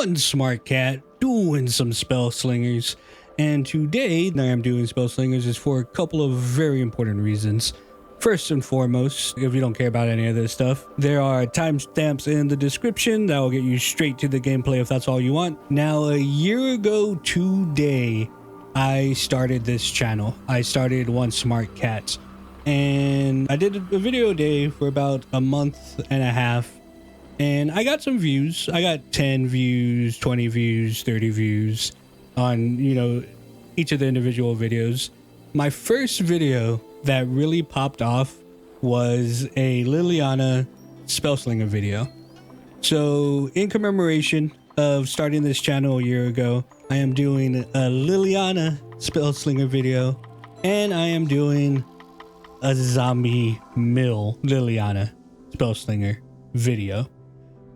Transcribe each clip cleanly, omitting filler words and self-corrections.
OneSmartCat doing some Spellslingers. And today that I'm doing Spellslingers is for a couple of very important reasons. First and foremost, if you don't care about any of this stuff, there are timestamps in the description that will get you straight to the gameplay if that's all you want. Now, a year ago today, I started this channel. I started OneSmartCat, and I did a video a day for about a month and a half, and I got some views. I got 10 views, 20 views, 30 views on, you know, each of the individual videos. My first video that really popped off was a Liliana Spellslinger video. So in commemoration of starting this channel a year ago, I am doing a Liliana Spellslinger video, and I am doing a zombie mill Liliana Spellslinger video.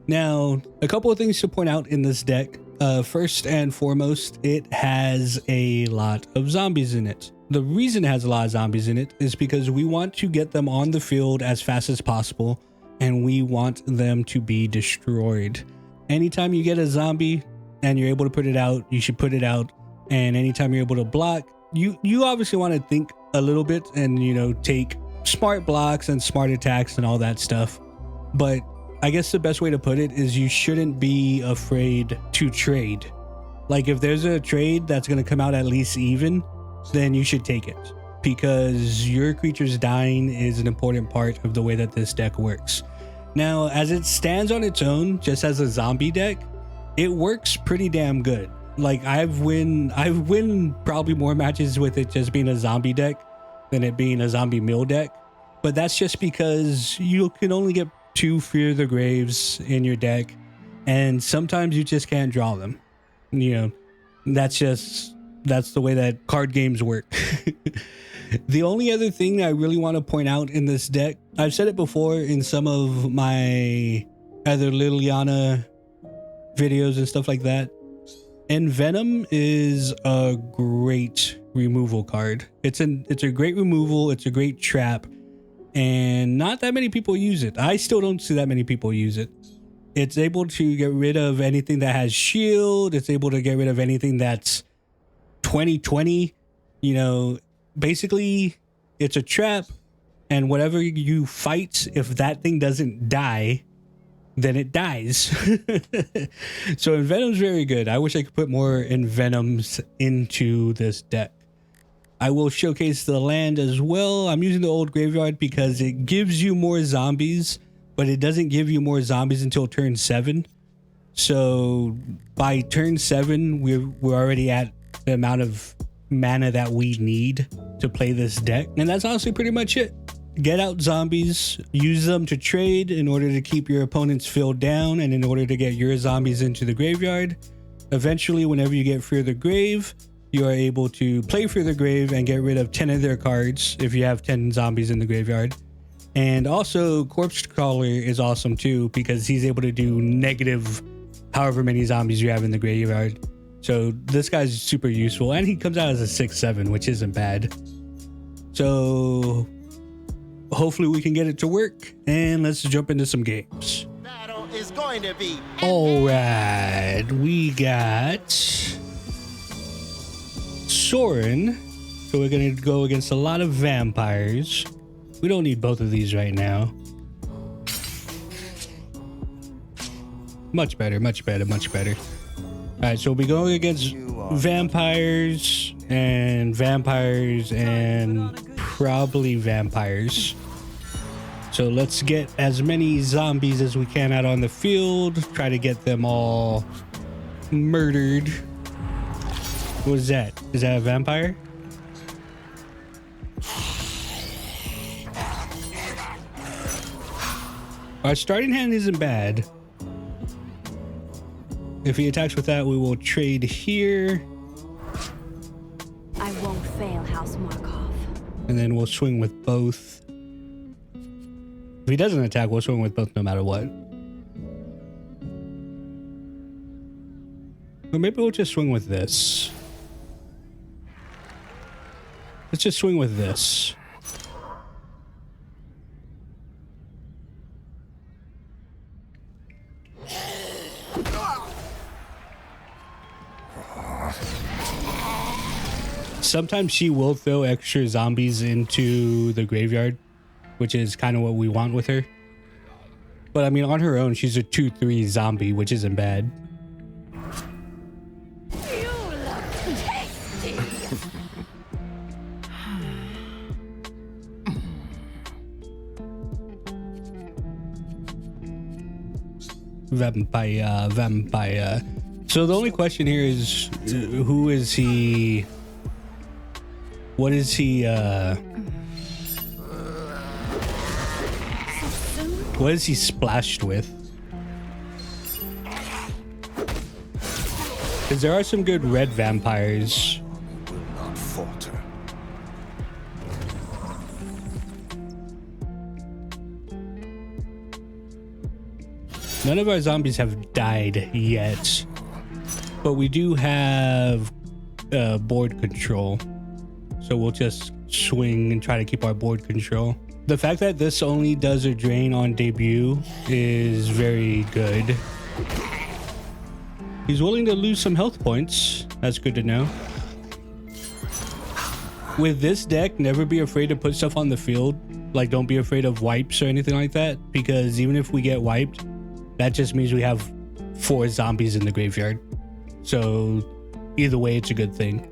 Now, a couple of things to point out in this deck. First and foremost, it has a lot of zombies in it. The reason it has a lot of zombies in it is because we want to get them on the field as fast as possible, and we want them to be destroyed. Anytime you get a zombie and you're able to put it out, you should put it out. And anytime you're able to block, you obviously want to think a little bit and, you know, take smart blocks and smart attacks and all that stuff. But I guess the best way to put it is you shouldn't be afraid to trade. Like, if there's a trade that's going to come out at least even, then you should take it, because your creatures dying is an important part of the way that this deck works. Now, as it stands on its own, just as a zombie deck, it works pretty damn good. Like, I've win probably more matches with it just being a zombie deck than it being a zombie mill deck. But that's just because you can only get 2 Fear the Graves in your deck, and sometimes you just can't draw them. You know, that's the way that card games work. The only other thing that I really want to point out in this deck, I've said it before in some of my other Liliana videos and stuff like that, Envenom is a great removal card. It's a great removal, it's a great trap, and not that many people use it. I still don't see that many people use it. It's able to get rid of anything that has shield, it's able to get rid of anything that's 2020, you know. Basically, it's a trap, and whatever you fight, if that thing doesn't die, then it dies. So Envenom's very good. I wish I could put more Envenoms into this deck. I will showcase the land as well. I'm using the old graveyard because it gives you more zombies, but it doesn't give you more zombies until turn 7. So by turn 7, we're already at the amount of mana that we need to play this deck, and that's honestly pretty much it. Get out zombies, use them to trade in order to keep your opponent's field down and in order to get your zombies into the graveyard. Eventually, whenever you get Fear the Grave, you are able to play Fear the Grave and get rid of 10 of their cards if you have 10 zombies in the graveyard. And also, Corpse Trawler is awesome too, because he's able to do negative however many zombies you have in the graveyard. So this guy's super useful, and he comes out as a 6/7, which isn't bad. So hopefully we can get it to work, and let's jump into some games. Battle is going to be all right, we got Soren, so we're gonna go against a lot of vampires. We don't need both of these right now. Much better, much better, much better. All right, so we'll be going against vampires and probably vampires. So let's get as many zombies as we can out on the field. Try to get them all murdered. What is that? Is that a vampire? Our starting hand isn't bad. If he attacks with that, we will trade here. I won't fail, House Markov. And then we'll swing with both. If he doesn't attack, we'll swing with both no matter what. Or maybe we'll just swing with this. Let's just swing with this. Sometimes she will throw extra zombies into the graveyard, which is kind of what we want with her. But I mean, on her own, she's a 2/3 zombie, which isn't bad. You look tasty. Vampire. So the only question here is, who is he? What is he? What is he splashed with? Because there are some good red vampires. Will not falter. None of our zombies have died yet, but we do have board control. So we'll just swing and try to keep our board control. The fact that this only does a drain on debut is very good. He's willing to lose some health points. That's good to know. With this deck, never be afraid to put stuff on the field. Like, don't be afraid of wipes or anything like that, because even if we get wiped, that just means we have 4 zombies in the graveyard. So either way, it's a good thing.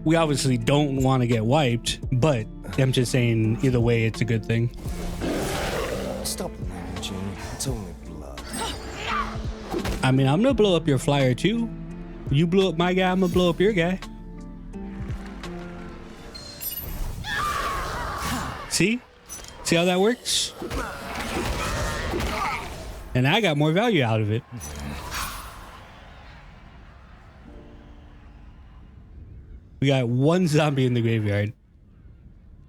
We obviously don't want to get wiped, but I'm just saying either way, it's a good thing. Stop lynching. It's only blood. I mean, I'm gonna blow up your flyer too. You blew up my guy, I'm gonna blow up your guy. See? See how that works? And I got more value out of it. We got 1 zombie in the graveyard.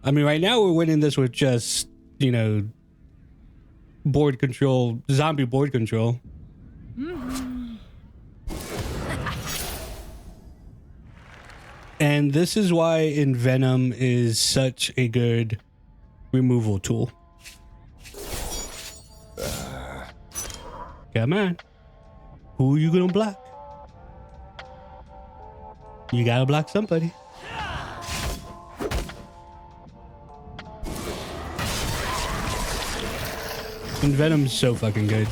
I mean, right now we're winning this with just, you know, board control, zombie board control. And this is why Envenom is such a good removal tool. Come on. Who are you gonna block? You gotta block somebody. Envenom's so fucking good.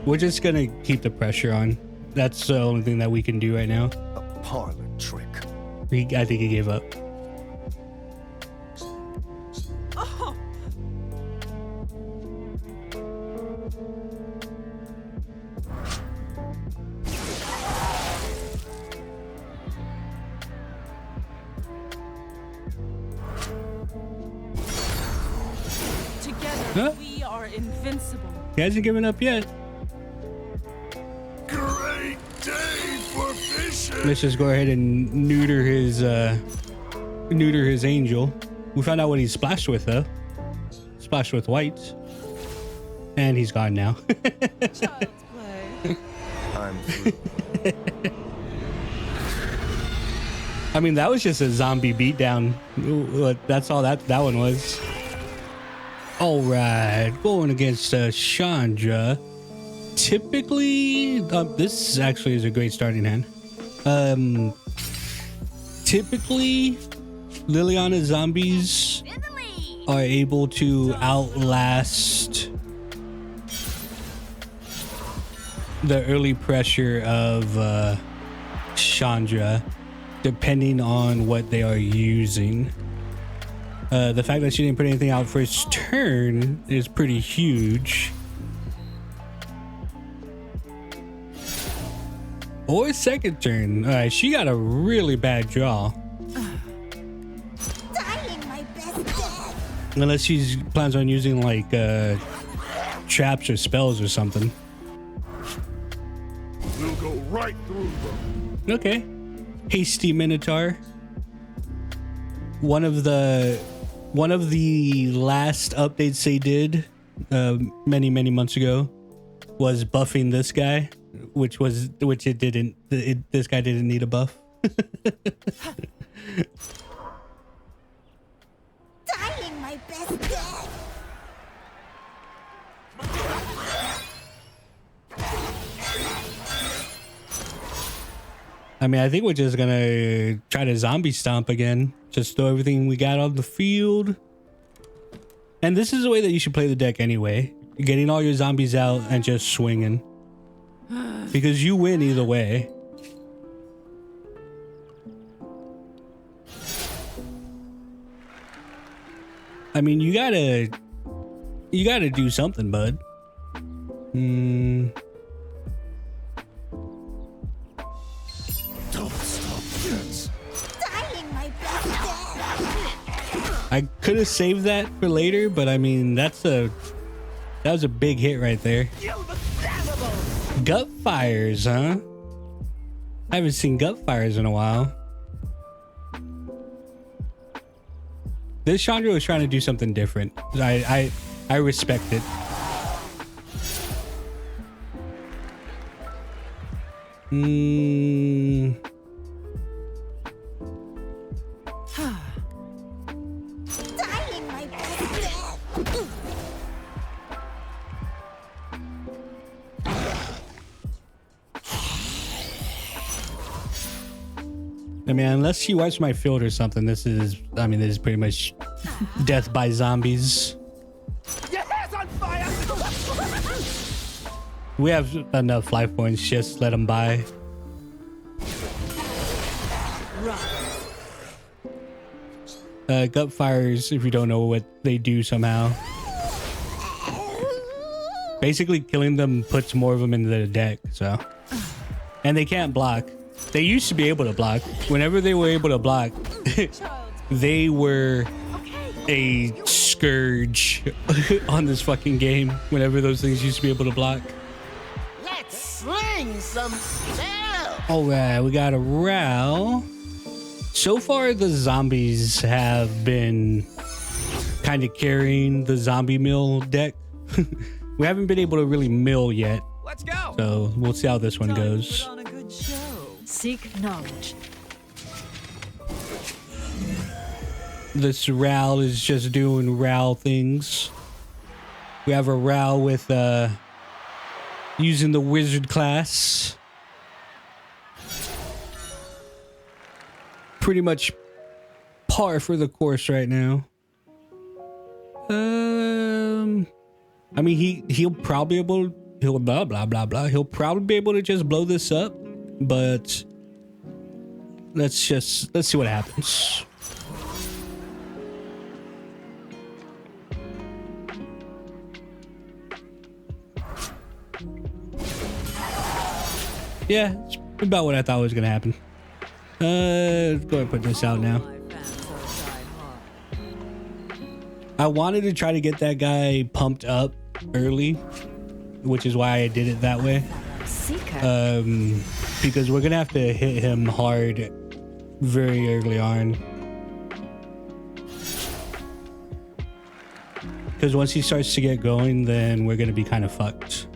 We're just gonna keep the pressure on. That's the only thing that we can do right now. A parlor trick. I think he gave up. Huh? We are invincible. He hasn't given up yet. Great day for fishing. Let's just go ahead and neuter his angel. We found out what he's splashed with though. Splashed with whites. And he's gone now. Child's play. I'm through. I mean, that was just a zombie beatdown. That's all that one was. All right, going against Chandra. Typically, this actually is a great starting hand. Typically, Liliana zombies are able to outlast the early pressure of Chandra, depending on what they are using. The fact that she didn't put anything out first turn is pretty huge. Or second turn. All right, she got a really bad draw. Dying my best death. Unless she plans on using like traps or spells or something. We'll go right through them. Okay. Hasty Minotaur. One of the last updates they did many months ago was buffing this guy, which it didn't. This guy didn't need a buff. Dying my best death. I mean, I think we're just gonna try to zombie stomp again. Just throw everything we got on the field. And this is the way that you should play the deck anyway. Getting all your zombies out and just swinging. Because you win either way. I mean, you gotta do something, bud. Don't stop yet. Dying my best death. I could have saved that for later, but I mean, that was a big hit right there. Gut fires, huh? I haven't seen gut fires in a while. This Chandra was trying to do something different. I respect it. Dying my best death. I mean, unless she wipes my field or something, this is pretty much death by zombies. Your hair's on fire! We have enough life points, just let them by. Gut fires, if you don't know what they do somehow. Basically, killing them puts more of them into the deck, so. And they can't block. They used to be able to block. Whenever they were able to block, they were a scourge on this fucking game. Whenever those things used to be able to block. Let's sling some spell! All right, we got a Ral. So far, the zombies have been kind of carrying the zombie mill deck. We haven't been able to really mill yet. Let's go! So we'll see how this one goes. Put on a good show. Seek knowledge. This Ral is just doing Ral things. We have a Ral with using the wizard class. Pretty much par for the course right now. I mean, he'll probably he'll blah blah blah blah. He'll probably be able to just blow this up, but let's see what happens. Yeah, it's about what I thought was gonna happen. Let's go ahead and put this out now. I wanted to try to get that guy pumped up early, which is why I did it that way. Because we're gonna have to hit him hard very early on. Because once he starts to get going, then we're gonna be kind of fucked.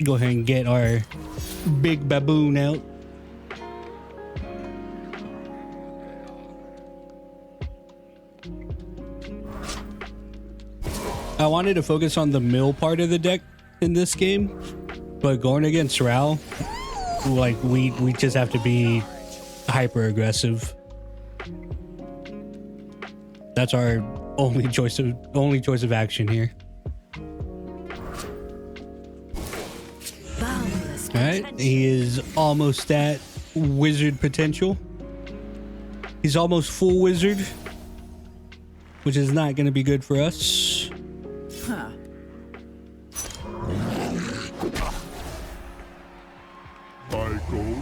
Go ahead and get our big baboon out. I wanted to focus on the mill part of the deck in this game, but going against Ral, like we just have to be hyper aggressive. That's our only choice of action here. Alright, he is almost at wizard potential. He's almost full wizard, which is not going to be good for us. Huh.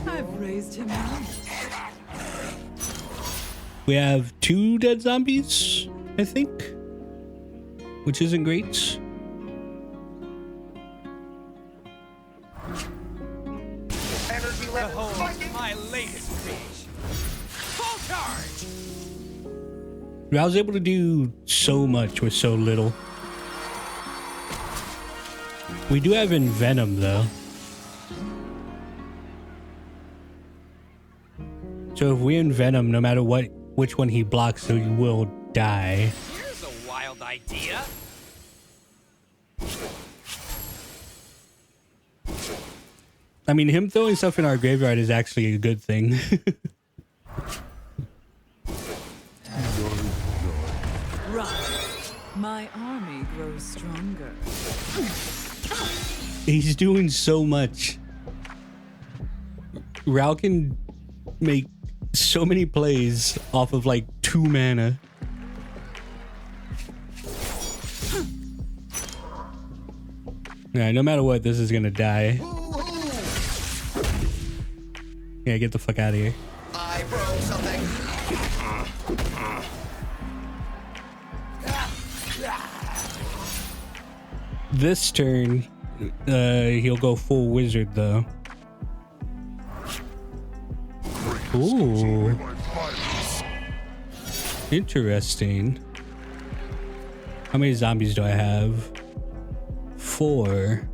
I've raised him up. We have 2 dead zombies, I think, which isn't great. Energy level spiking! My latest fish. Full charge! I was able to do so much with so little. We do have Envenom though. So if we envenom, no matter which one he blocks, he will die. Here's a wild idea. I mean, him throwing stuff in our graveyard is actually a good thing. Rise. My army grows stronger. He's doing so much. Rao can make so many plays off of like 2 mana. Yeah, no matter what, this is gonna die. Yeah, get the fuck out of here. I broke something. This turn, he'll go full wizard though. Ooh. Interesting. How many zombies do I have? 4.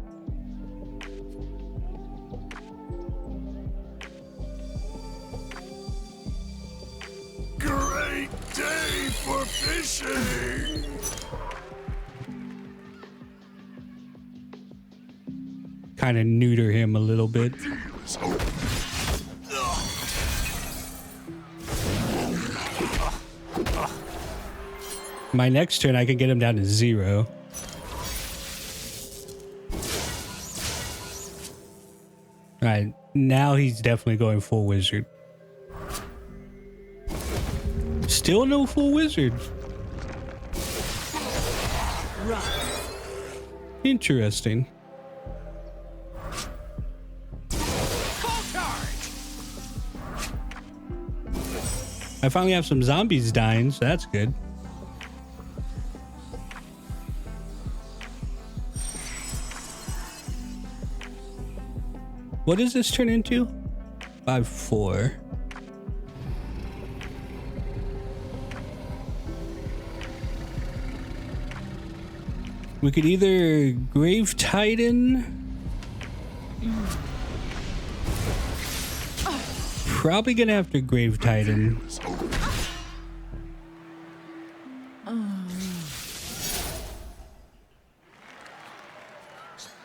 Great day for fishing. Kind of neuter him a little bit. My next turn, I can get him down to 0. Alright, now he's definitely going full wizard. Still no full wizard. Interesting. I finally have some zombies dying, so that's good. What does this turn into? 5/4. We could either Grave Titan. Probably gonna have to Grave Titan.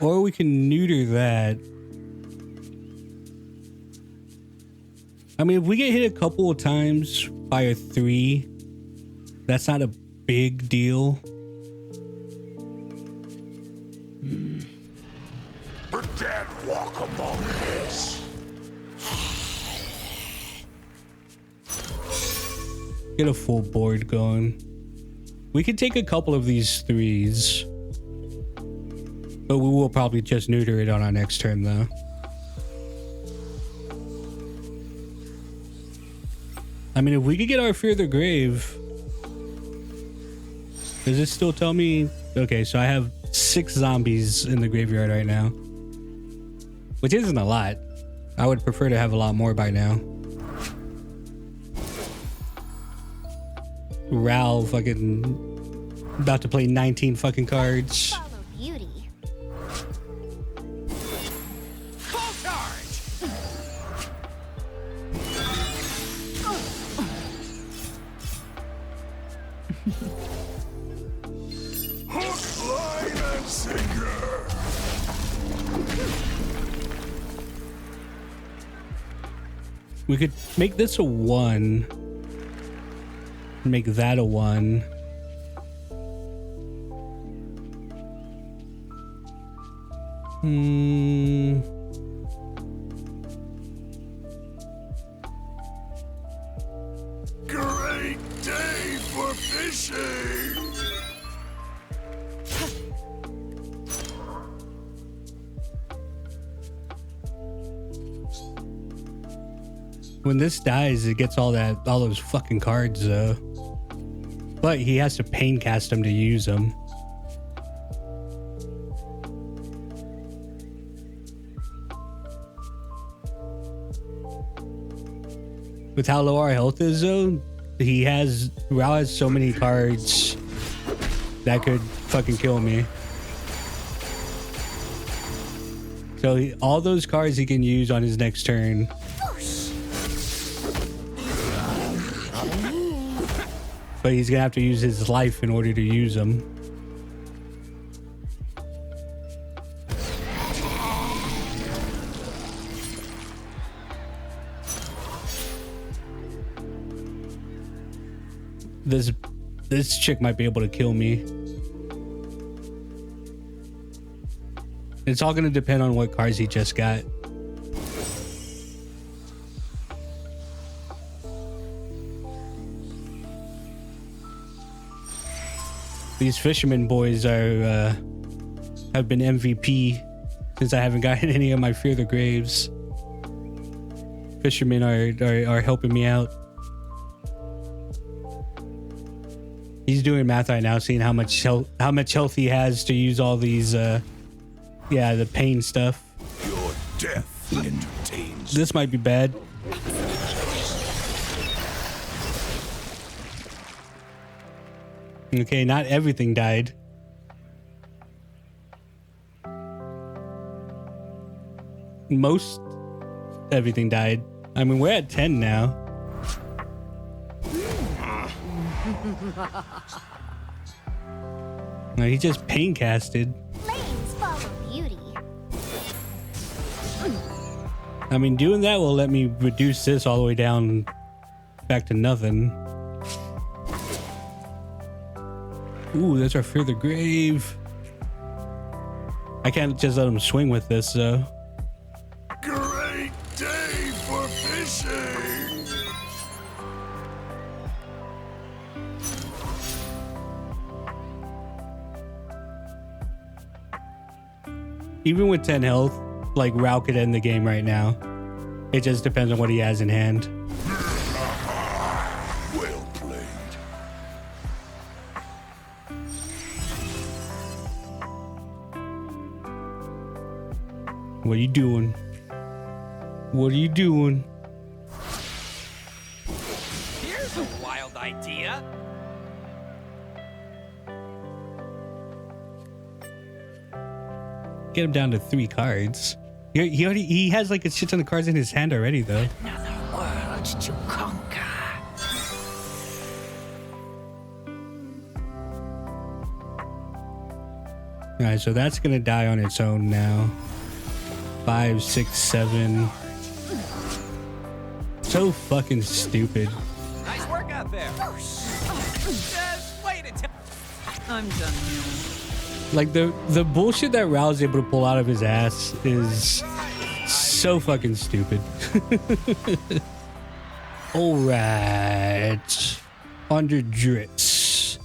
Or we can neuter that. I mean, if we get hit a couple of times by a 3, that's not a big deal. But Dad walk among us. Get a full board going. We could take a couple of these 3s. But we will probably just neuter it on our next turn, though. I mean, if we could get our Fear the Grave... Does it still tell me... Okay, so I have 6 zombies in the graveyard right now. Which isn't a lot. I would prefer to have a lot more by now. Ral fucking... About to play 19 fucking cards. Follow beauty. Full charge. Hook, line, and sinker. We could make this a 1. Make that a 1. Great day for fishing. When this dies, it gets all those fucking cards though. But he has to pain cast them to use them. With how low our health is though, Rao has so many cards that could fucking kill me. So all those cards he can use on his next turn. but he's gonna have to use his life in order to use them. This chick might be able to kill me. It's all gonna depend on what cards he just got. These fisherman boys are have been MVP since I haven't gotten any of my Fear the Graves. Fishermen are helping me out. He's doing math right now, seeing how much health he has to use all these yeah, the pain stuff. Your death entertains. This might be bad. Okay, not everything died. Most everything died. I mean, we're at 10 now. No, he just pain casted. Flames follow beauty. I mean, doing that will let me reduce this all the way down back to nothing. Ooh, that's our Fear the Grave. I can't just let him swing with this, though. Great day for fishing. Even with 10 health, like, Rao could end the game right now. It just depends on what he has in hand. Well played. What are you doing? What are you doing? Here's a wild idea. Get him down to 3 cards. He has like a shit ton of cards in his hand already, though. Another world to conquer. All right, so that's gonna die on its own now. 5, 6, 7. So fucking stupid. Nice work out there. Just wait until. I'm done here. Like the bullshit that Rao's able to pull out of his ass is so fucking stupid. All right, under Dritz.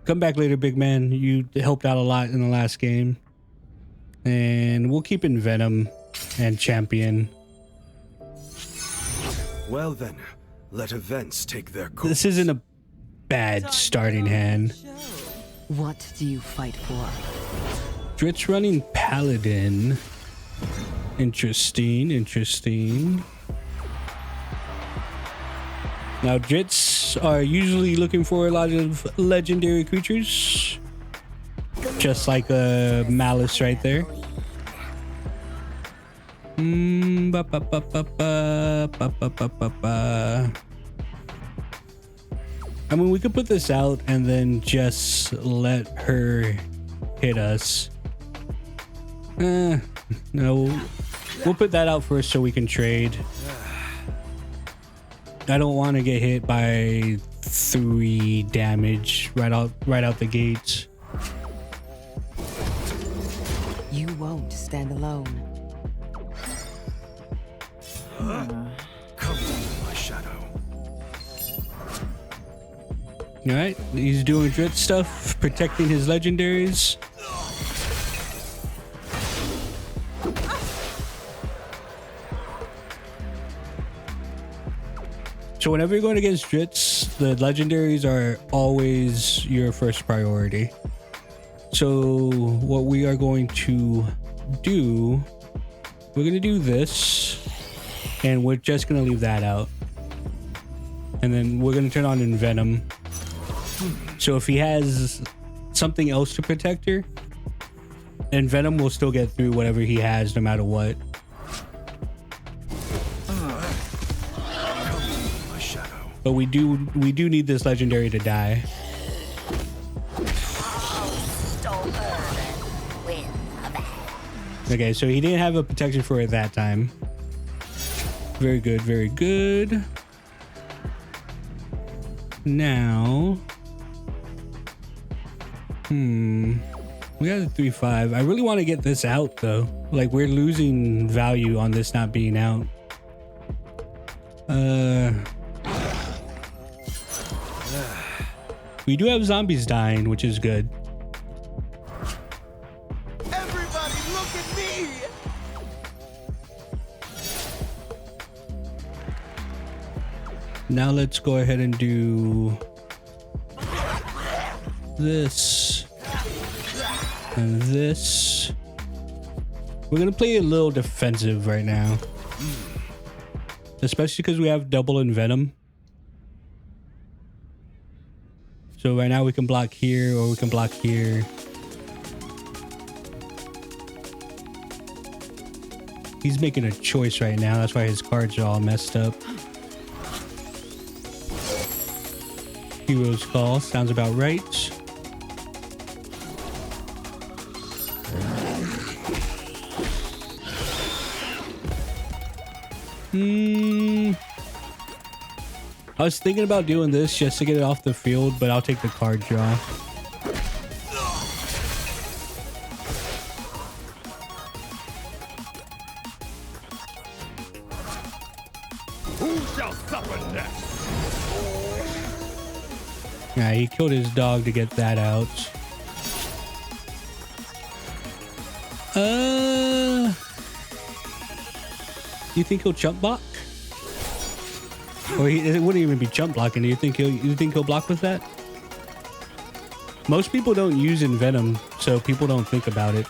Come back later, big man. You helped out a lot in the last game, and we'll keep Envenom and Champion. Well then, let events take their course. This isn't a bad starting hand. What do you fight for? Dritz running Paladin. Interesting, interesting. Now, Dritz are usually looking for a lot of legendary creatures. Just like a Malice right there. Ba, ba, ba, ba, ba, ba, ba, ba, ba, ba. I mean, we could put this out and then just let her hit us. No, we'll put that out first so we can trade. I don't want to get hit by 3 damage right out the gates. You won't stand alone. Come to my shadow. All right, he's doing Dritz stuff, protecting his legendaries. So whenever you're going against Dritz, the legendaries are always your first priority. So what we are going to do, we're going to do this, and we're just going to leave that out. And then we're going to turn on Envenom. So if he has something else to protect her, Envenom will still get through whatever he has no matter what. Come to my shadow. But we do need this legendary to die. Okay, so he didn't have a protection for it that time. Very good, very good. Now, we got a 3-5. I really want to get this out though. Like, we're losing value on this not being out. We do have zombies dying, which is good. Everybody look at me! Now let's go ahead and do this and this. We're gonna play a little defensive right now, especially because we have double Envenom. So right now we can block here or we can block here. He's making a choice right now. That's why his cards are all messed up. Hero's Call sounds about right. I was thinking about doing this just to get it off the field, but I'll take the card draw. Who shall suffer next? Yeah, he killed his dog to get that out. You think he'll jump block? Or it wouldn't even be jump blocking. Do you think he'll block with that? Most people don't use Envenom, so people don't think about it.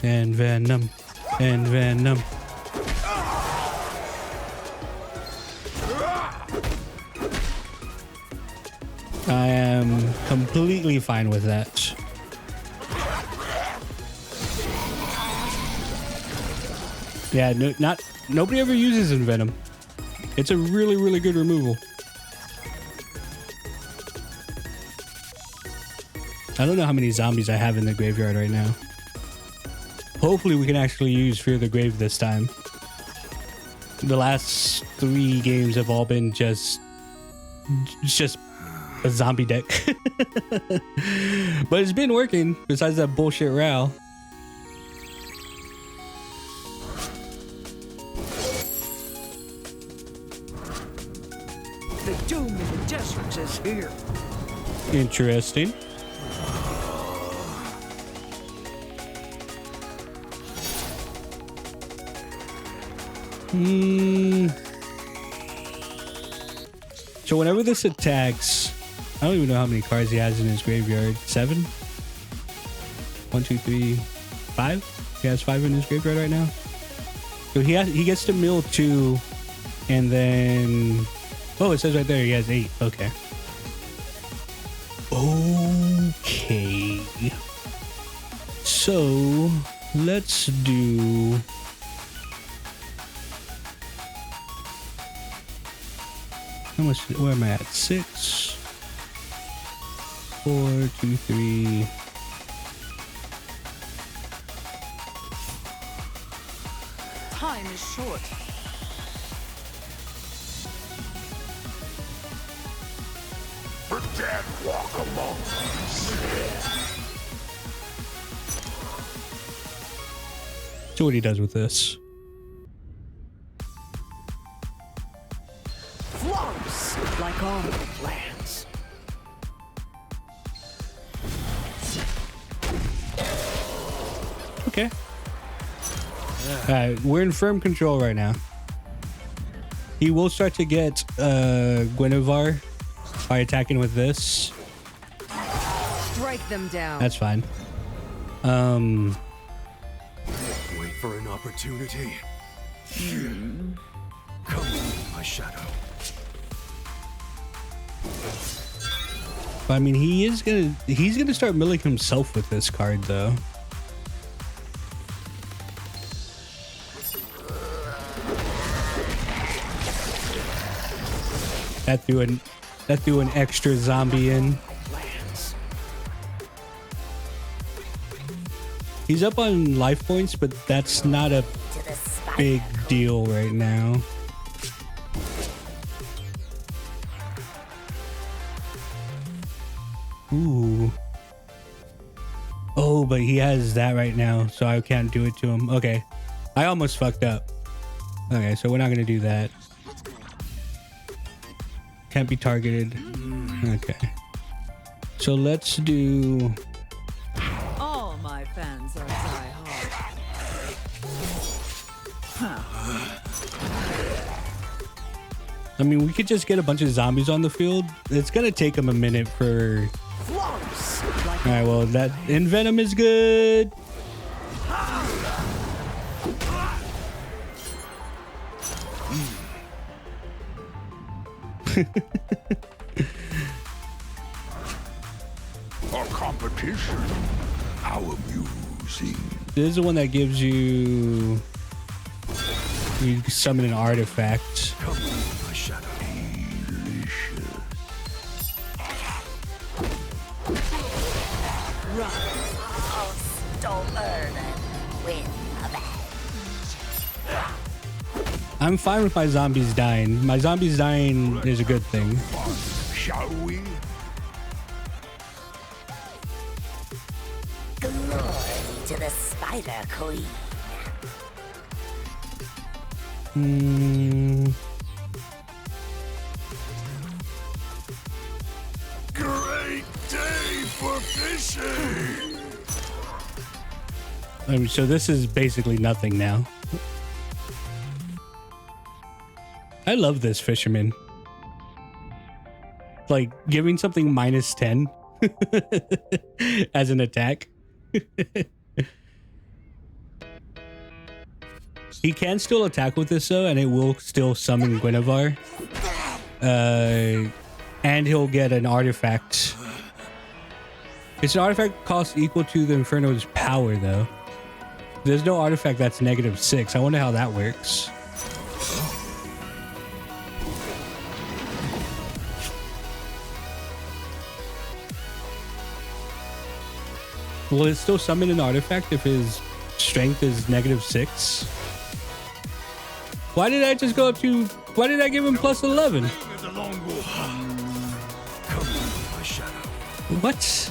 Envenom. Envenom. I am completely fine with that. Yeah, nobody ever uses Envenom. It's a really, really good removal. I don't know how many zombies I have in the graveyard right now. Hopefully we can actually use Fear the Grave this time. The last 3 games have all been just a zombie deck. But it's been working besides that bullshit row. The doom in the desert is here. Interesting. So whenever this attacks, I don't even know how many cards he has in his graveyard. 7? 1, 2, 3, 5? He has 5 in his graveyard right now. So he gets to mill 2, and then it says right there he has 8. Okay. Okay. So let's do. How much? Where am I at? 6, 4, 2, 3. Time is short. The dead walk among us. See what he does with this. Flawless, like all the plans. Okay. Alright, we're in firm control right now. He will start to get Guinevere by attacking with this. Strike them down. That's fine. Wait for an opportunity. Come on, my shadow. But I mean, he's gonna start milling himself with this card though. That threw an extra zombie in. Lands. He's up on life points, but that's not a To the spider. big deal right now. Ooh. Oh, but he has that right now, so I can't do it to him. Okay. I almost fucked up. Okay, so we're not gonna do that. Can't be targeted. Okay. So let's do... All my fans are diehard. I mean, we could just get a bunch of zombies on the field. It's gonna take him a minute for... Flawless. Like Alright, well, that Envenom is good. A competition. How amusing. This is the one that gives you... You summon an artifact. Come with my shadow. Oh, stolen. Win I'm fine with my zombies dying. My zombies dying is a good thing. Shall we? glory to the Spider Queen. Great day for fishing. I mean, so this is basically nothing now. I love this fisherman. Like giving something -10 as an attack. He can still attack with this though, and it will still summon Guinevere. And he'll get an artifact. It's an artifact cost equal to the Inferno's power though. There's no artifact that's -6. I wonder how that works. Will it still summon an artifact if his strength is -6? Why did I just go up to... Why did I give him +11? What?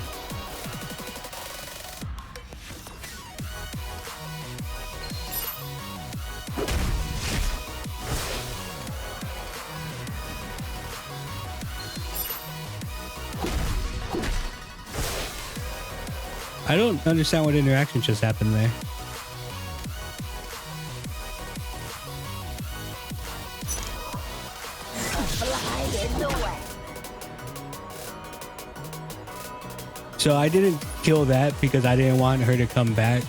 I don't understand what interaction just happened there. Fly in the way. So I didn't kill that because I didn't want her to come back.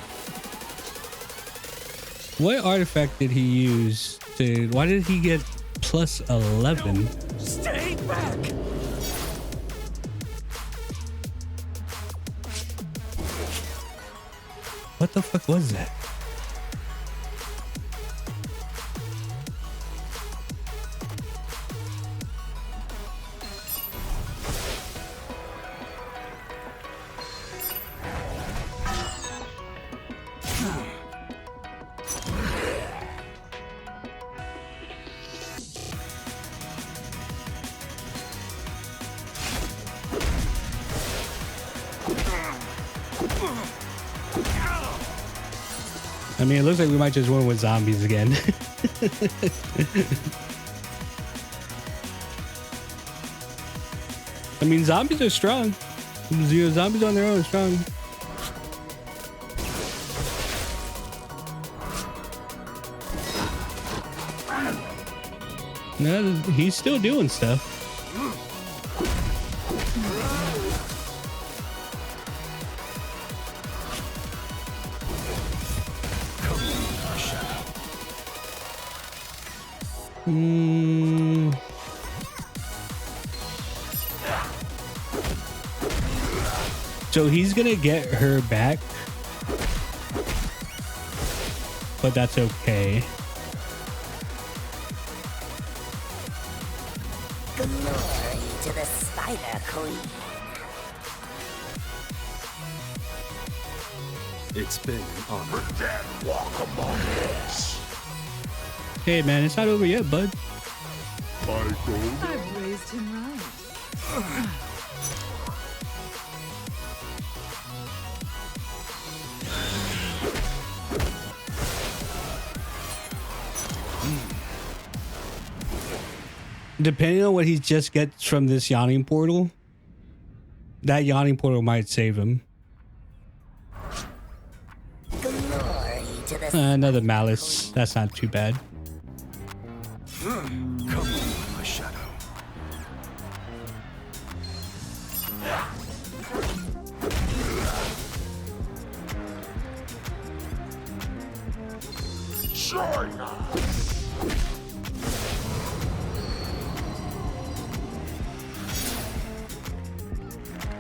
What artifact did he use? Why did he get +11? stay back. What the fuck was that? I mean, it looks like we might just win with zombies again. I mean, zombies are strong. Zombies on their own are strong. No, he's still doing stuff. So he's gonna get her back, but that's okay. Glory to the Spider Queen. It's been an honor. The dead walk among us. Hey man, it's not over yet, bud. I go. I've raised him right. Depending on what he just gets from this yawning portal, that yawning portal might save him. Glory to the Another malice. That's not too bad. Come on, my shadow. Join us.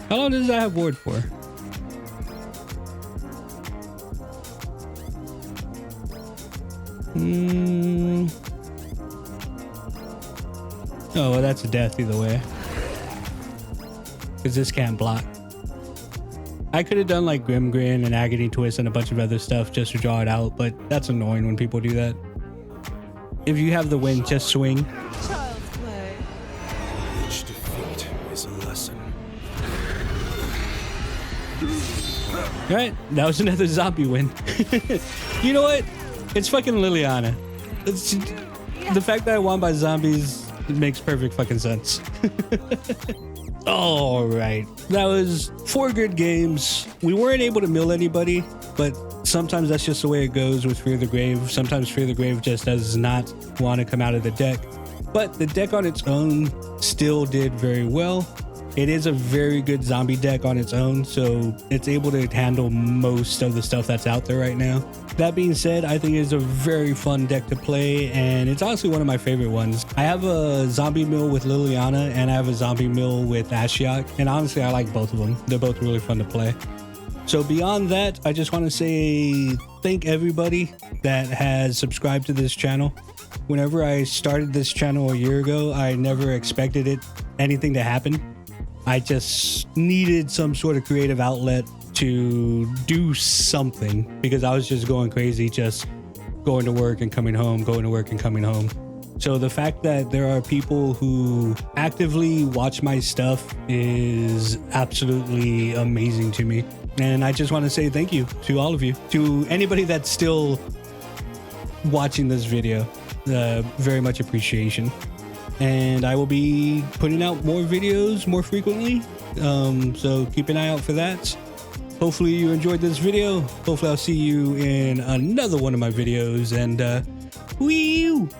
How long does that have ward for? Oh, well, that's a death either way. Because this can't block. I could have done like Grim Grin and Agony Twist and a bunch of other stuff just to draw it out, but that's annoying when people do that. If you have the win, just swing. Child's play. Each defeat is a lesson. Alright, that was another zombie win. You know what? It's fucking Liliana. The fact that I won by zombies makes perfect fucking sense. Alright, that was 4 good games. We weren't able to mill anybody, but sometimes that's just the way it goes with Fear the Grave. Sometimes Fear the Grave just does not want to come out of the deck. But the deck on its own still did very well. It is a very good zombie deck on its own, so it's able to handle most of the stuff that's out there right now. That being said, I think it's a very fun deck to play, and it's honestly one of my favorite ones. I have a zombie mill with Liliana, and I have a zombie mill with Ashiok, and honestly, I like both of them. They're both really fun to play. So beyond that, I just want to say thank everybody that has subscribed to this channel. Whenever I started this channel a year ago, I never expected anything to happen. I just needed some sort of creative outlet to do something because I was just going crazy, just going to work and coming home, going to work and coming home. So the fact that there are people who actively watch my stuff is absolutely amazing to me. And I just want to say thank you to all of you, to anybody that's still watching this video. Very much appreciation. And I will be putting out more videos more frequently, so keep an eye out for that. Hopefully you enjoyed this video. Hopefully I'll see you in another one of my videos, and wee